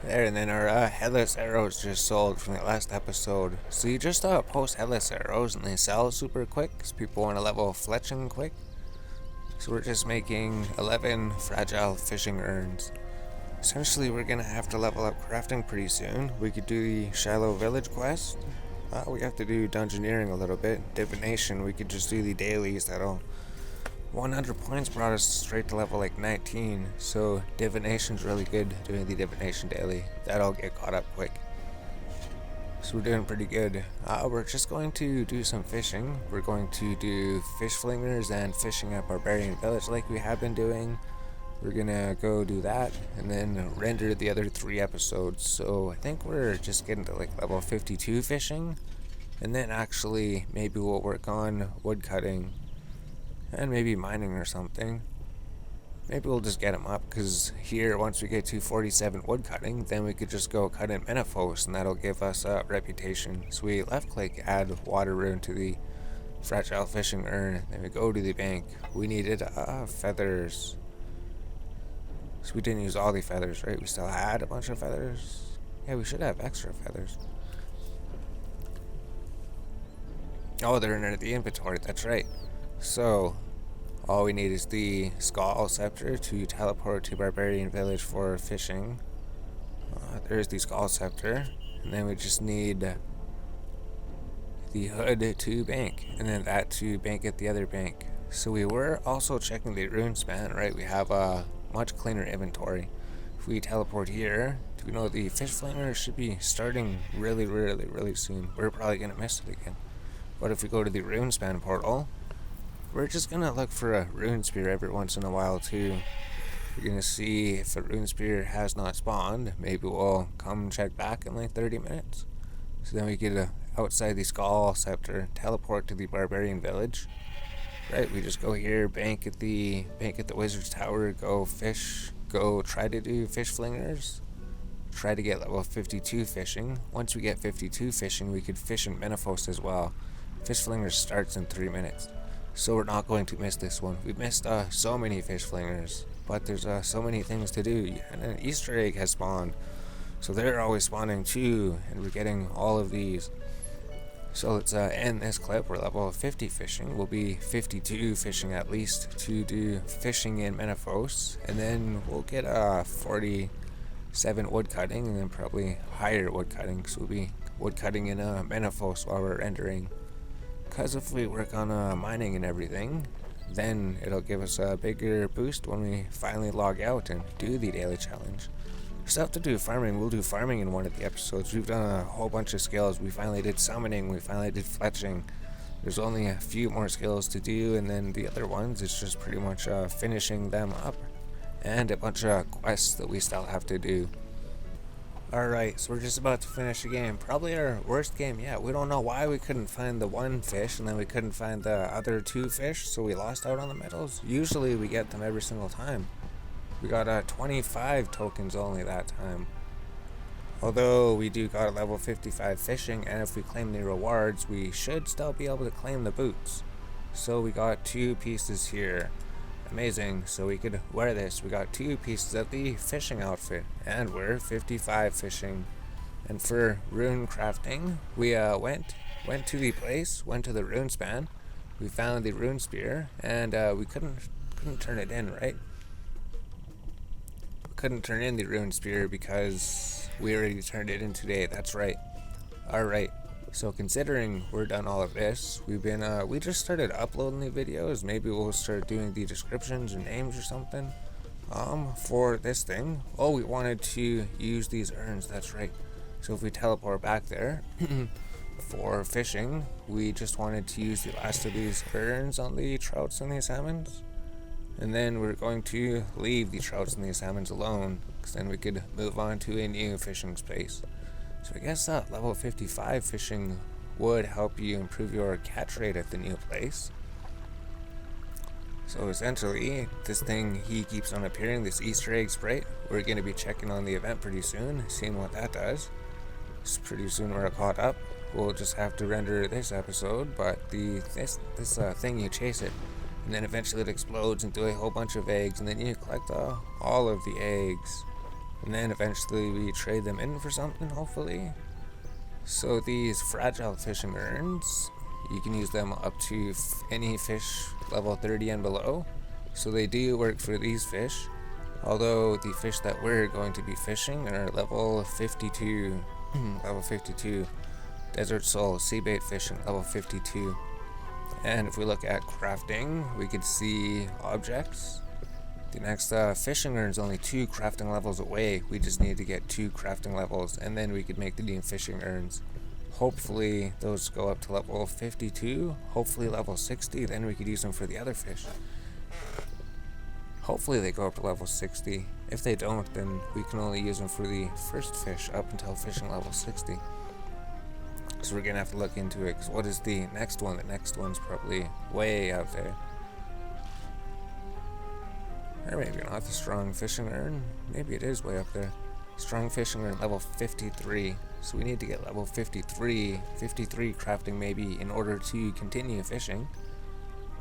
There, and then our headless arrows just sold from the last episode. So you just post headless arrows and they sell super quick because people want to level fletching quick. So we're just making 11 fragile fishing urns. Essentially, we're going to have to level up crafting pretty soon. We could do the shallow village quest. We have to do dungeoneering a little bit. Divination, we could just do the dailies. That'll 100 points brought us straight to level like 19, so divination's really good doing the divination daily. That'll get caught up quick. So we're doing pretty good. We're just going to do some fishing. We're going to do fish flingers and fishing at Barbarian Village like we have been doing. We're gonna go do that and then render the other 3 episodes. So I think we're just getting to like level 52 fishing, and then actually maybe we'll work on wood cutting and maybe mining or something. Maybe we'll just get them up, because here, once we get to 47 wood cutting, then we could just go cut in Menaphos, and that'll give us a reputation. So we left click, add water rune to the fragile fishing urn, then we go to the bank. We needed feathers. So we didn't use all the feathers, right? We still had a bunch of feathers. Yeah, we should have extra feathers. Oh, they're in the inventory, that's right. So all we need is the Skull Scepter to teleport to Barbarian Village for fishing. There's the Skull Scepter. And then we just need the hood to bank. And then that to bank at the other bank. So we were also checking the rune span, right? We have a much cleaner inventory. If we teleport here, do we know the fish flamer should be starting really soon. We're probably going to miss it again. But if we go to the rune span portal, we're just gonna look for a rune spear every once in a while too. We're gonna see if a rune spear has not spawned. Maybe we'll come check back in like 30 minutes. So then we get outside the Skull Scepter, teleport to the Barbarian Village. Right, we just go here, bank at the Wizard's Tower, go fish, go try to do fish flingers. Try to get level 52 fishing. Once we get 52 fishing, we could fish in Menaphos as well. Fish flingers starts in 3 minutes. So we're not going to miss this one. We've missed so many fish flingers, but there's so many things to do. And an Easter egg has spawned, so they're always spawning too, and we're getting all of these. So let's end this clip. We're level 50 fishing. We'll be 52 fishing at least to do fishing in Menaphos, and then we'll get 47 wood cutting, and then probably higher wood cutting. So we'll be wood cutting in Menaphos while we're rendering. Because if we work on mining and everything, then it'll give us a bigger boost when we finally log out and do the daily challenge. We still have to do farming. We'll do farming in one of the episodes. We've done a whole bunch of skills. We finally did summoning. We finally did fletching. There's only a few more skills to do, and then the other ones, it's just pretty much finishing them up. And a bunch of quests that we still have to do. Alright, so we're just about to finish the game. Probably our worst game yet. We don't know why we couldn't find the one fish and then we couldn't find the other 2 fish, so we lost out on the medals. Usually we get them every single time. We got 25 tokens only that time. Although we do got a level 55 fishing, and if we claim the rewards, we should still be able to claim the boots. So we got 2 pieces here. Amazing, so we could wear this. We got 2 pieces of the fishing outfit, and we're 55 fishing. And for Runecrafting, we went to the place, went to the rune span, we found the rune spear, and we couldn't turn it in, right? We couldn't turn in the rune spear because we already turned it in today. That's right. Alright. So considering we're done all of this, we just started uploading the videos. Maybe we'll start doing the descriptions and names or something. For this thing. Oh, we wanted to use these urns, that's right. So if we teleport back there, for fishing, we just wanted to use the last of these urns on the trouts and the salmons. And then we're going to leave the trouts and the salmons alone, because then we could move on to a new fishing space. So I guess level 55 fishing would help you improve your catch rate at the new place. So essentially, this thing, he keeps on appearing, this Easter egg sprite. We're going to be checking on the event pretty soon, seeing what that does. So pretty soon we're caught up. We'll just have to render this episode, but this thing, you chase it, and then eventually it explodes into a whole bunch of eggs, and then you collect all of the eggs. and then eventually we trade them in for something, hopefully. So these fragile fishing urns, you can use them up to any fish level 30 and below. So they do work for these fish, although the fish that we're going to be fishing are level 52, level 52, Desert Soul sea bait fishing level 52. And if we look at crafting, we could see objects. The next fishing urn is only 2 crafting levels away. We just need to get 2 crafting levels, and then we could make the new fishing urns. Hopefully those go up to level 52, hopefully level 60, then we could use them for the other fish. Hopefully they go up to level 60. If they don't, then we can only use them for the first fish up until fishing level 60. So we're gonna have to look into it, because what is the next one? The next one's probably way out there. Or maybe not. The strong fishing urn, maybe it is way up there. Strong fishing urn level 53. So we need to get level 53 crafting maybe in order to continue fishing.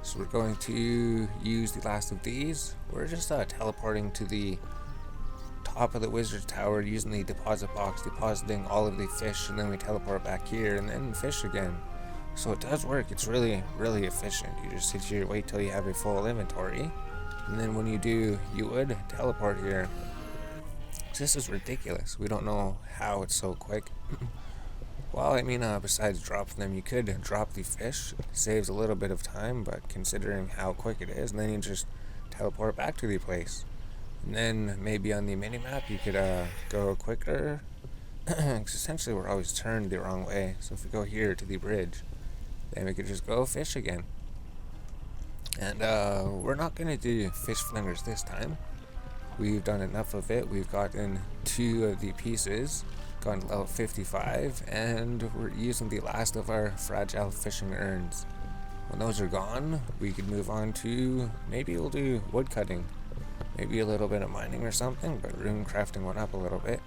So we're going to use the last of these. We're just teleporting to the top of the wizard's tower using the deposit box, depositing all of the fish, and then we teleport back here and then fish again. So it does work. It's really, really efficient. You just sit here, wait till you have a full inventory, and then when you do, you would teleport here. This is ridiculous. We don't know how it's so quick. Well, I mean, besides dropping them, you could drop the fish. It saves a little bit of time, but considering how quick it is, and then you just teleport back to the place. And then maybe on the mini-map you could go quicker. Because essentially we're always turned the wrong way. So if we go here to the bridge, then we could just go fish again. And we're not going to do fish flingers this time. We've done enough of it. We've gotten 2 of the pieces, gone to level 55, and we're using the last of our fragile fishing urns. When those are gone, we could move on to, maybe we'll do wood cutting. Maybe a little bit of mining or something, but runecrafting went up a little bit.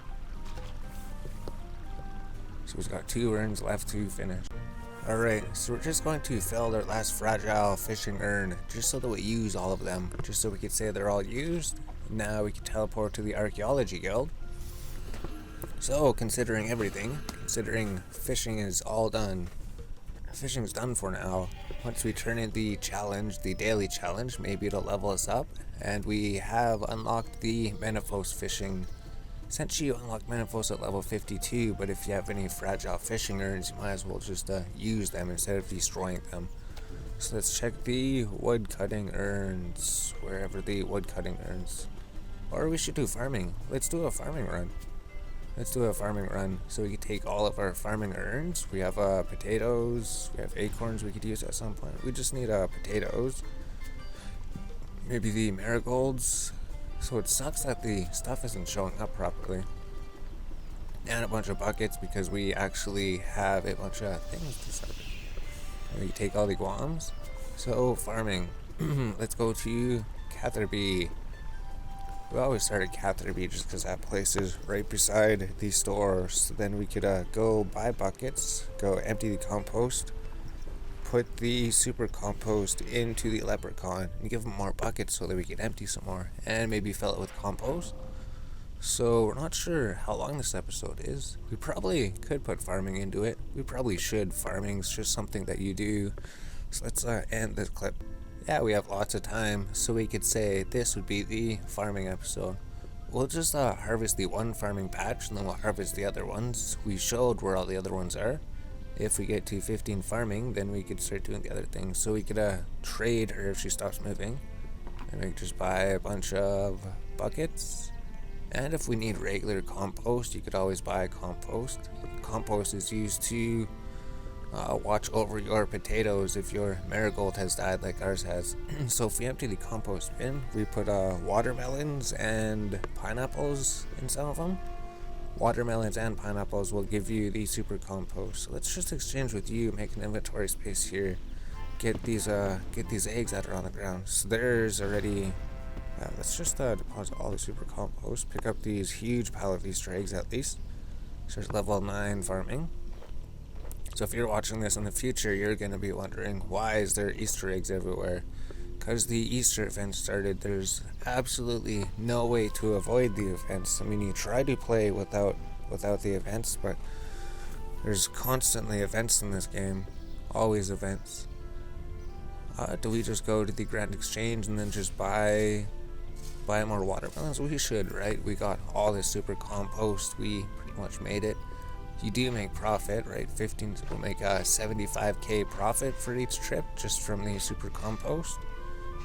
So we've got 2 urns left to finish. Alright, so we're just going to fill our last fragile fishing urn, just so that we use all of them, just so we could say they're all used. Now we can teleport to the archaeology guild. So, considering everything, considering fishing is all done, fishing's done for now. Once we turn in the challenge, the daily challenge, maybe it'll level us up, and we have unlocked the Menifos fishing. Essentially, you unlock Menifos at level 52, but if you have any fragile fishing urns, you might as well just use them instead of destroying them. So let's check the wood cutting urns, wherever the wood cutting urns. Or we should do farming. Let's do a farming run. Let's do a farming run so we can take all of our farming urns. We have potatoes, we have acorns we could use at some point. We just need potatoes. Maybe the marigolds. So it sucks that the stuff isn't showing up properly. And a bunch of buckets because we actually have a bunch of things to sell. We take all the guams. So farming. Let's go to Catherby. We always start at Catherby just because that place is right beside the store. So then we could go buy buckets, go empty the compost, put the super compost into the leprechaun, and give him more buckets so that we can empty some more, and maybe fill it with compost. So we're not sure how long this episode is. We probably could put farming into it. We probably should. Farming's just something that you do. So let's end this clip. Yeah, we have lots of time, so we could say this would be the farming episode. We'll just harvest the one farming patch, and then we'll harvest the other ones. We showed where all the other ones are. If we get to 15 farming, then we could start doing the other things. So we could trade her if she stops moving, and we could just buy a bunch of buckets. And if we need regular compost, you could always buy compost. Compost is used to watch over your potatoes if your marigold has died like ours has. So if we empty the compost bin, we put watermelons and pineapples in some of them. Watermelons and pineapples will give you the super compost. So let's just exchange with you, make an inventory space here, get these eggs that are on the ground. So there's already let's just deposit all the super compost, pick up these huge pile of Easter eggs at least. So there's level 9 farming. So if you're watching this in the future, you're going to be wondering, why is there Easter eggs everywhere? because the Easter event started, there's absolutely no way to avoid the events. I mean, you try to play without the events, but there's constantly events in this game. Always events. Do we just go to the Grand Exchange and then just buy more watermelons? We should, right? We got all this super compost. We pretty much made it. You do make profit, right? 15 will make a 75k profit for each trip just from the super compost.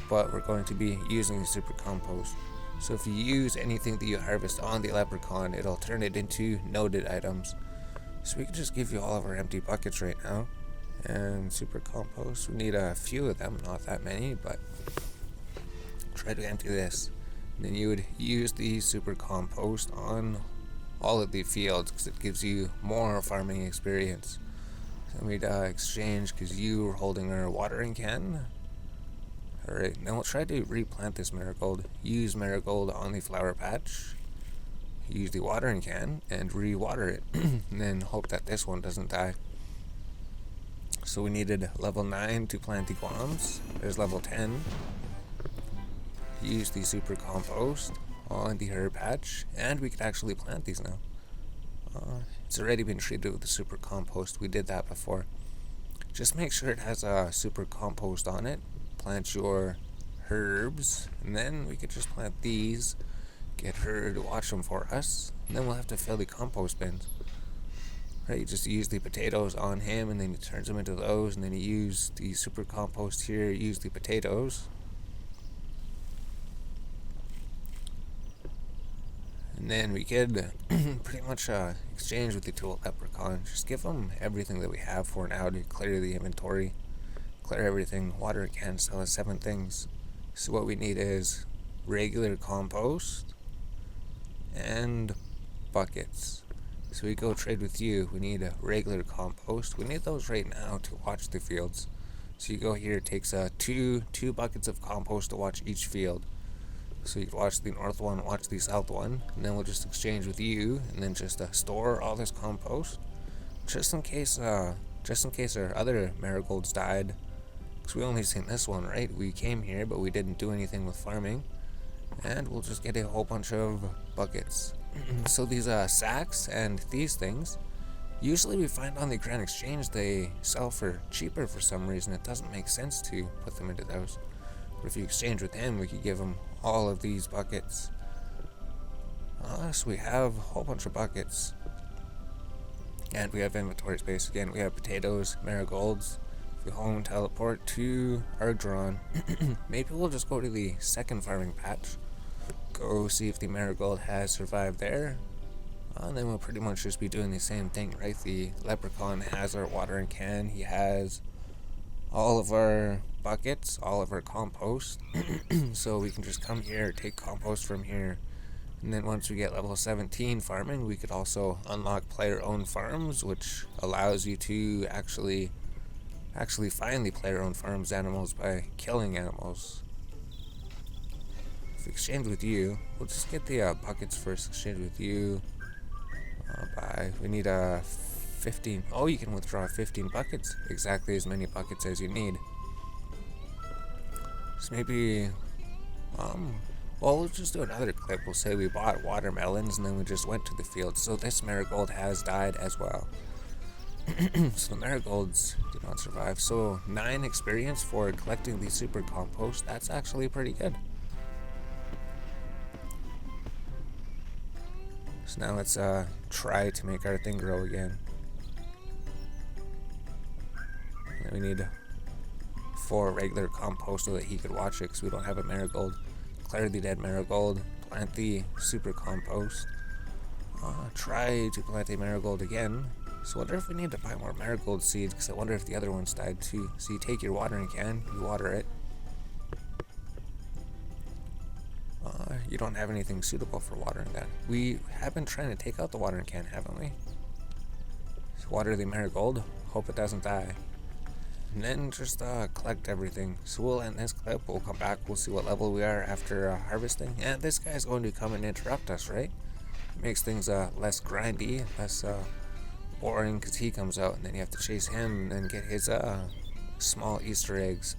But we're going to be using the super compost. So if you use anything that you harvest on the leprechaun, it'll turn it into noted items. So we can just give you all of our empty buckets right now. And super compost, we need a few of them, not that many, but try to empty this. And then you would use the super compost on all of the fields because it gives you more farming experience. Then we'd exchange because you were holding our watering can. Alright, now we'll try to replant this marigold. Use marigold on the flower patch. Use the watering can and re-water it. And then hope that this one doesn't die. So we needed level 9 to plant the guams. There's level 10. Use the super compost on the herb patch, and we could actually plant these now. It's already been treated with the super compost. We did that before. Just make sure it has a super compost on it. Plant your herbs, and then we could just plant these. Get her to watch them for us, and then we'll have to fill the compost bins. Right, you just use the potatoes on him, and then he turns them into those, and then you use the super compost here, use the potatoes. And then we could pretty much exchange with the tool leprechaun. Just give them everything that we have for now to clear the inventory. Clear everything. Water can sell us 7 things. So what we need is regular compost and buckets. So we go trade with you. We need a regular compost. We need those right now to watch the fields. So you go here, it takes two buckets of compost to watch each field. So you can watch the north one, watch the south one, and then we'll just exchange with you, and then just store all this compost, just in case our other marigolds died. Because we only seen this one, right? We came here, but we didn't do anything with farming, and we'll just get a whole bunch of buckets. So these sacks and these things, usually we find on the Grand Exchange they sell for cheaper for some reason. It doesn't make sense to put them into those. But if you exchange with him, we could give him all of these buckets. So we have a whole bunch of buckets. And we have inventory space again. We have potatoes, marigolds. If we home teleport to Ardron, maybe we'll just go to the second farming patch. Go see if the marigold has survived there. And then we'll pretty much just be doing the same thing, right? The leprechaun has our watering can. He has all of our buckets, all of our compost. So we can just come here, take compost from here. And then once we get level 17 farming, we could also unlock player-owned farms, which allows you to actually find the player-owned farms animals by killing animals. If we exchange with you, we'll just get the buckets first. Exchange with you. We need 15. Oh, you can withdraw 15 buckets. Exactly as many buckets as you need. So maybe, well, we'll just do another clip. We'll say we bought watermelons and then we just went to the field. So this marigold has died as well. So the marigolds did not survive. So 9 experience for collecting the super compost. That's actually pretty good. So now let's try to make our thing grow again. And we need 4 regular compost so that he could watch it, because we don't have a marigold. Clear the dead marigold, plant the super compost. Try to plant a marigold again. So I wonder if we need to buy more marigold seeds, because I wonder if the other ones died too. So you take your watering can, you water it. You don't have anything suitable for watering that. We have been trying to take out the watering can, haven't we? So water the marigold, hope it doesn't die. And then just collect everything. So we'll end this clip, we'll come back, we'll see what level we are after harvesting. And this guy's going to come and interrupt us, right? It makes things less grindy, less boring, because he comes out and then you have to chase him and then get his small Easter eggs.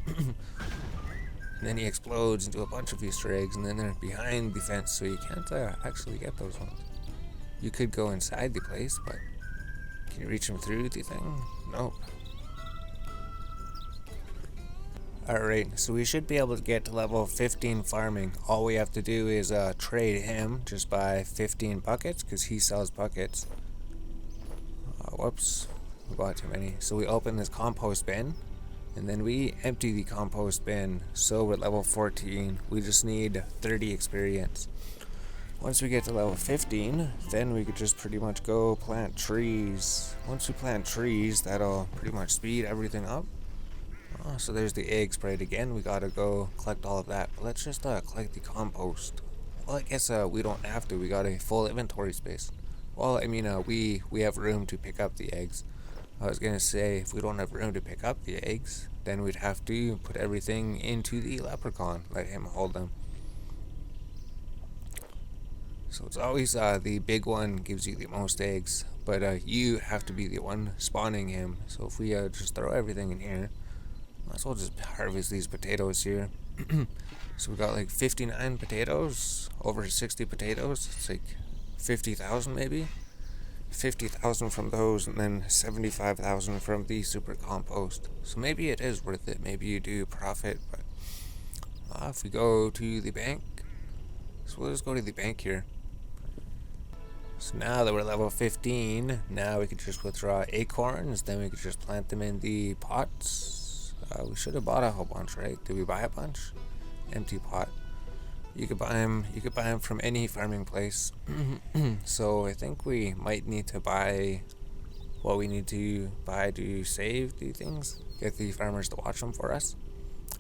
And then he explodes into a bunch of Easter eggs, and then they're behind the fence, so you can't actually get those ones. You could go inside the place, but can you reach him through the thing? Nope. Alright, so we should be able to get to level 15 farming. All we have to do is trade him, just buy 15 buckets, because he sells buckets. Whoops, we bought too many. So we open this compost bin, and then we empty the compost bin. So we're level 14, we just need 30 experience. Once we get to level 15, then we could just pretty much go plant trees. Once we plant trees, that'll pretty much speed everything up. So there's the egg sprayed again. We gotta go collect all of that. But let's just collect the compost. Well, I guess we don't have to. We got a full inventory space. Well, I mean, we have room to pick up the eggs. I was gonna say, if we don't have room to pick up the eggs, then we'd have to put everything into the leprechaun. Let him hold them. So it's always the big one gives you the most eggs, but you have to be the one spawning him. So if we just throw everything in here, might as well just harvest these potatoes here. So we got like 59 potatoes, over 60 potatoes. It's like 50,000 maybe. 50,000 from those, and then 75,000 from the super compost. So maybe it is worth it. Maybe you do profit, but if we go to the bank, so we'll just go to the bank here. So now that we're level 15, now we could just withdraw acorns, then we could just plant them in the pots. We should have bought a whole bunch, right? Did we buy a bunch? Empty pot. You could buy them. You could buy them from any farming place. So I think we might need to buy what we need to buy to save the things. Get the farmers to watch them for us.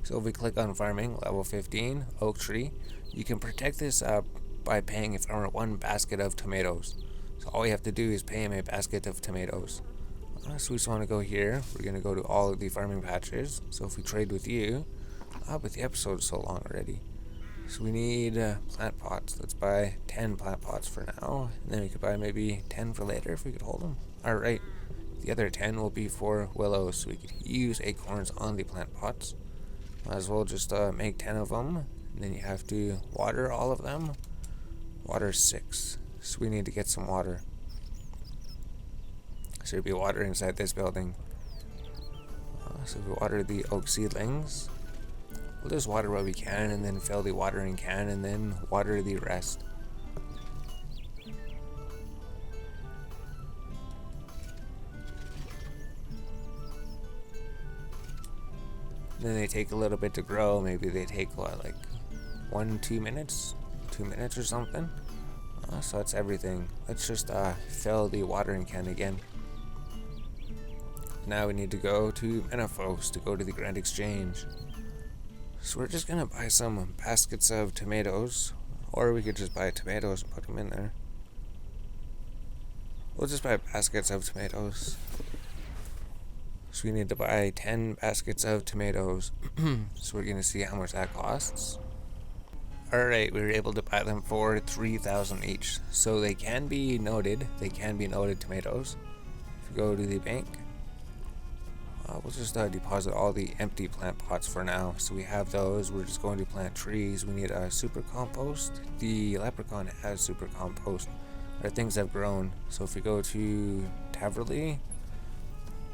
So if we click on farming, level 15, oak tree, you can protect this by paying a farmer 1 basket of tomatoes. So all we have to do is pay him a basket of tomatoes. So we just want to go here. We're going to go to all of the farming patches. So if we trade with you, but the episode's so long already. So we need plant pots. Let's buy 10 plant pots for now. And then we could buy maybe 10 for later if we could hold them. Alright, the other 10 will be for willows. So we could use acorns on the plant pots. Might as well just make 10 of them. And then you have to water all of them. Water 6. So we need to get some water. So there'll be water inside this building. So we water the oak seedlings. We'll just water what we can, and then fill the watering can, and then water the rest. And then they take a little bit to grow. Maybe they take what, like 1-2 minutes? 2 minutes or something? So that's everything. Let's just fill the watering can again. Now we need to go to Menifos to go to the Grand Exchange. So we're just gonna buy some baskets of tomatoes, or we could just buy tomatoes and put them in there. We'll just buy baskets of tomatoes. So we need to buy 10 baskets of tomatoes. So we're gonna see how much that costs. Alright, we were able to buy them for 3,000 each. So they can be noted. They can be noted tomatoes. If we go to the bank, we'll just deposit all the empty plant pots for now. So we have those. We're just going to plant trees. We need a super compost. The leprechaun has super compost. Our things have grown. So if we go to Taverley,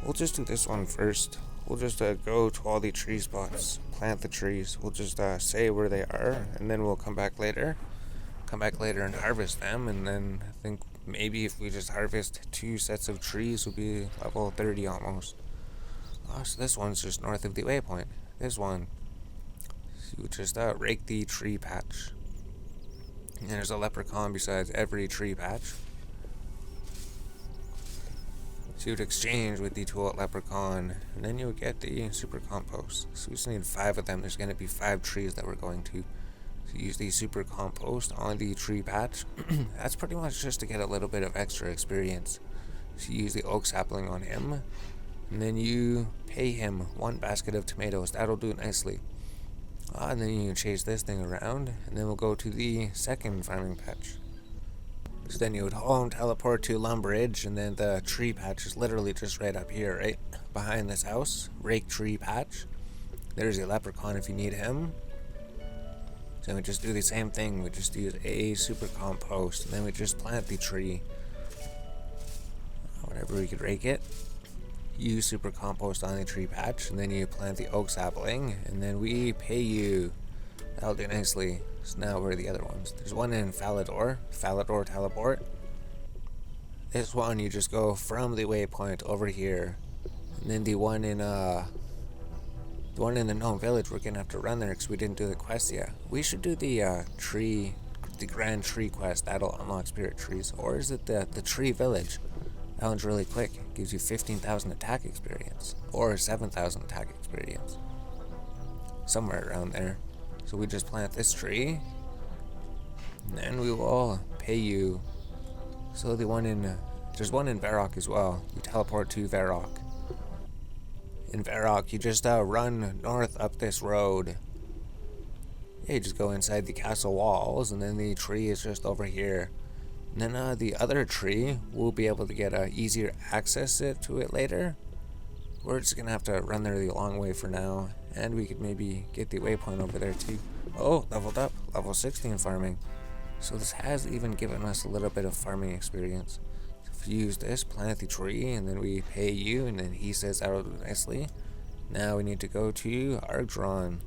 we'll just do this one first. We'll just go to all the tree spots, plant the trees. We'll just say where they are, and then we'll come back later. Come back later and harvest them, and then I think maybe if we just harvest 2 sets of trees, we'll be level 30 almost. So this one's just north of the waypoint. This one, so you would just rake the tree patch. And there's a leprechaun besides every tree patch. So you would exchange with the tool leprechaun, and then you would get the super compost. So we just need 5 of them. There's going to be 5 trees that we're going to. So use the super compost on the tree patch. That's pretty much just to get a little bit of extra experience. So you use the oak sapling on him. And then you pay him 1 basket of tomatoes. That'll do nicely. And then you can chase this thing around. And then we'll go to the second farming patch. So then you would home teleport to Lumbridge. And then the tree patch is literally just right up here, right behind this house. Rake tree patch. There's a leprechaun if you need him. Then we just do the same thing. We just use a super compost, and then we just plant the tree. Whenever we could rake it, use super compost on the tree patch, and then you plant the oak sapling, and then we pay you. That'll do nicely. So now where are the other ones? There's one in Falador Teleport. This one you just go from the waypoint over here, and then the one in the gnome village, we're gonna have to run there because we didn't do the quest yet. We should do the grand tree quest. That'll unlock spirit trees. Or is it the tree village? That one's really quick. It gives you 15,000 attack experience, or 7,000 attack experience, somewhere around there. So we just plant this tree, and then we will pay you. So there's one in Varrock as well. You teleport to Varrock. In Varrock, you just run north up this road. Yeah, you just go inside the castle walls, and then the tree is just over here. And then the other tree, we'll be able to get easier access to it later. We're just gonna have to run there the long way for now, and we could maybe get the waypoint over there too. Oh, leveled up, level 16 farming. So this has even given us a little bit of farming experience. So if you use this, plant the tree, and then we pay you, and then he says that'll do nicely. Now we need to go to Argdron.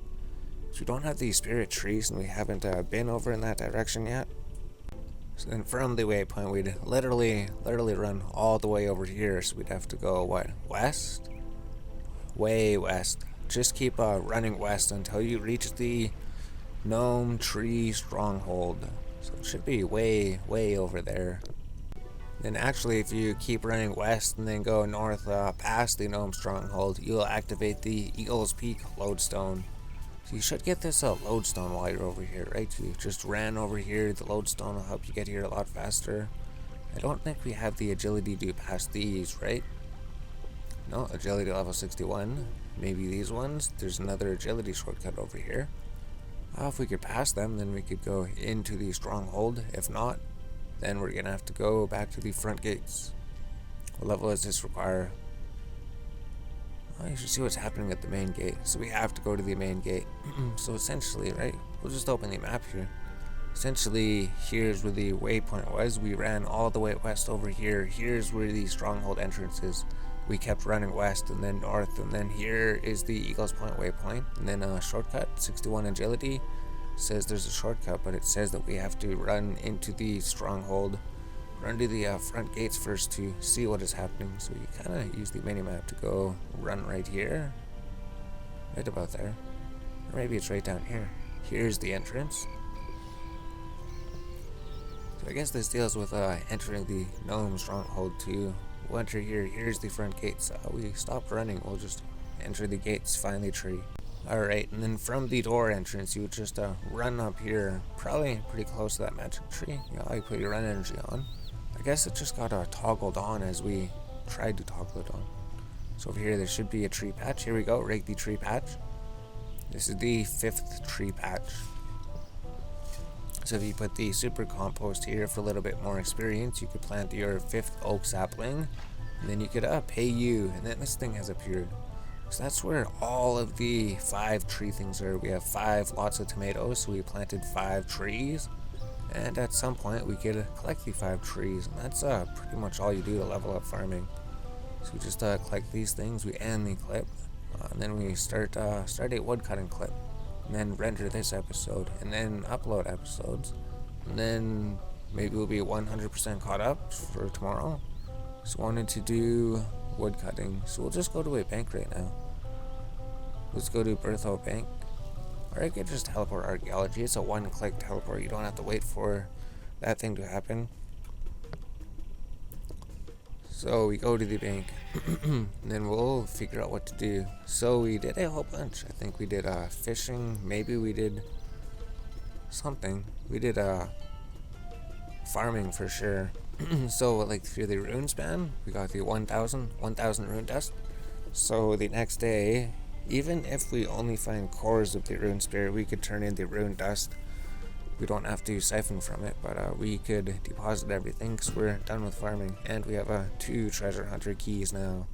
So we don't have these spirit trees, and we haven't been over in that direction yet. So then from the waypoint, we'd literally run all the way over here. So we'd have to go, what, west? Way west. Just keep running west until you reach the gnome tree stronghold. So it should be way over there. Then actually, if you keep running west and then go north past the gnome stronghold, you'll activate the Eagle's Peak lodestone. So you should get this lodestone while you're over here, right? You just ran over here. The lodestone will help you get here a lot faster. I don't think we have the agility to pass these, right? No, agility level 61. Maybe these ones. There's another agility shortcut over here. If we could pass them, then we could go into the stronghold. If not, then we're gonna have to go back to the front gates. What level does this require? Oh, you should see what's happening at the main gate. So we have to go to the main gate. So essentially, right, we'll just open the map here. Essentially, here's where the waypoint was. We ran all the way west over here. Here's where the stronghold entrance is. We kept running west and then north, and then here is the Eagle's Point waypoint. And then a shortcut, 61 agility. Says there's a shortcut, but it says that we have to run into the stronghold. Run to the front gates first to see what is happening. So you kind of use the minimap to go run right here. Right about there. Or maybe it's right down here. Here's the entrance. So I guess this deals with entering the gnome stronghold too. We'll enter here. Here's the front gates. We stopped running. We'll just enter the gates, find the tree. Alright, and then from the door entrance, you would just run up here. Probably pretty close to that magic tree. Yeah, you put your run energy on. I guess it just got toggled on as we tried to toggle it on. So over here, there should be a tree patch. Here we go. Rake the tree patch. This is the 5th tree patch. So if you put the super compost here for a little bit more experience, you could plant your 5th oak sapling, and then you could pay you, and then this thing has appeared. So that's where all of the 5 tree things are. We have 5 lots of tomatoes, so we planted 5 trees, and at some point we could collect the 5 trees, and that's pretty much all you do to level up farming. So we just collect these things, we end the clip, and then we start a woodcutting clip. And then render this episode, and then upload episodes, and then maybe we'll be 100% caught up for tomorrow. So wanted to do woodcutting, so we'll just go to a bank right now. Let's go to Bertho Bank, or I could just teleport archaeology. It's a one-click teleport. You don't have to wait for that thing to happen. So we go to the bank, and then we'll figure out what to do. So we did a whole bunch. I think we did fishing. Maybe we did something. We did farming for sure. So like for the rune span, we got the 1,000 rune dust. So the next day, even if we only find cores of the rune spirit, we could turn in the rune dust. We don't have to siphon from it, but we could deposit everything because we're done with farming. And we have 2 treasure hunter keys now.